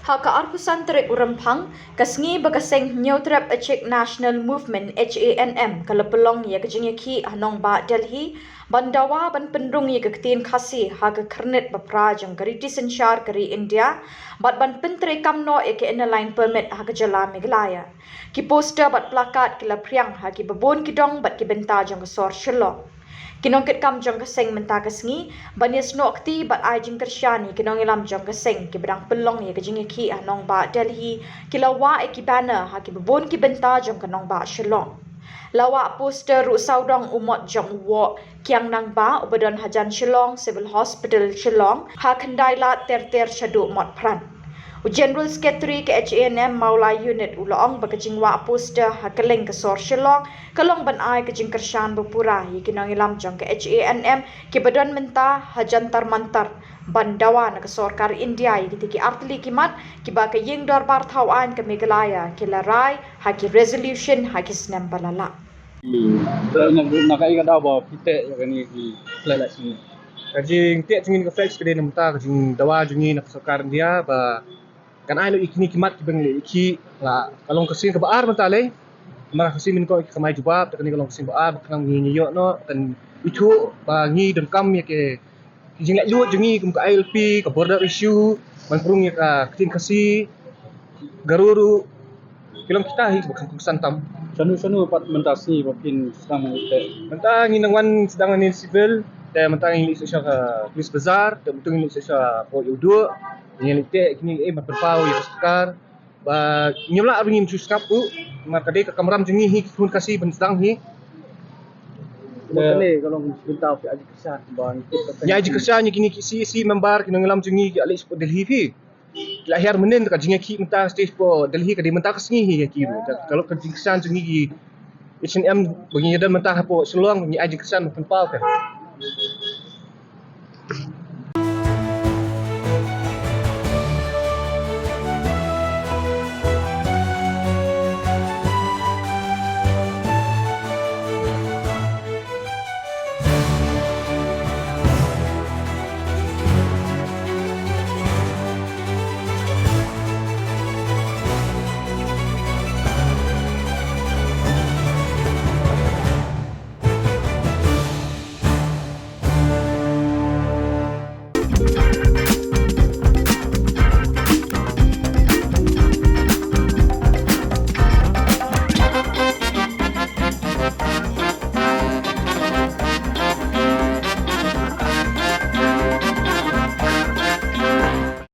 Haka arpusan terik urempang, kasngi bagaseng Neutrap Achek National Movement HANM kalapelong ya kejengeki hanong ba Delhi, bandawa ban pendrung ya keketin khasi haga kernet baprajang kari disensyar kari India, bat ban pentre kamno ya ke line permit haga jala Meghalaya. Ki poster bat plakat kila priang hagi babon kidong bat ki bentajang kesor Shillong. Kinong ket kam jong keseng menta kesngi banias no akti bat ai jing kersyani kinong ilam jong keseng ki bedang pelong ye kejing ki anong ba Delhi kilawa e ki banner ha ki babon ki benta jong kanong ba Shillong. Lawa poster ru saudong umot jong wo kiang nang ba ubadon hajan Shillong Civil Hospital Shillong ha kendai la ter shadu mot pran. General Secretary ke HANM Maulai Unit uloong bakajingwa poster hakeleng ke sor Shillong kalong ban ai ke jingkershan bapura hi kinong ilam jong ke HANM ke badan menta hajantar mantar bandawa na kesor kar India hi ki artli kimat ki ba ke ying dor bar thawan ke Meghalaya ki larai ha ki resolution ha ki snem balala. Nakai ka daw ba pite kani ki lala sini. Kajing tiak jingin ke flex kede namta kajing dawa jingin nak sokar dia ba kan ai lo ikini kimat ki bengle iki la kalong kesin ke baar mentale mara kesin min ko ke mai jubab kan kalong kesin baar kan ngi yo no kan itu ba ngi dem kam ya ke jing lek luot jingi kum ka ILP ka border issue man prung ya ka kesin kasi garuru kilom kita hi bukan kesan tam Sanu pat mentasi mungkin sedang mengute. mentang ngi nangwan sedang ni civil dan mentang ngi sosial ka police bazar dan mentang ngi sosial ko yudo yang lite kini berpau ya sekar ba nyemla abingin suskap tu maka de ka kamram jengi hi kun kasi ben sedang hi Makane kalau minta ke aji kesan bang. ya aji kesan kini si member kini ngelam jengi ali sport Delhi fi lahir menen ka jengi ki minta stage po Delhi ka di minta kesni hi ya kiru kalau ka kesan jengi H&M bagi dan mentah po seluang ni aji kesan pen pau ka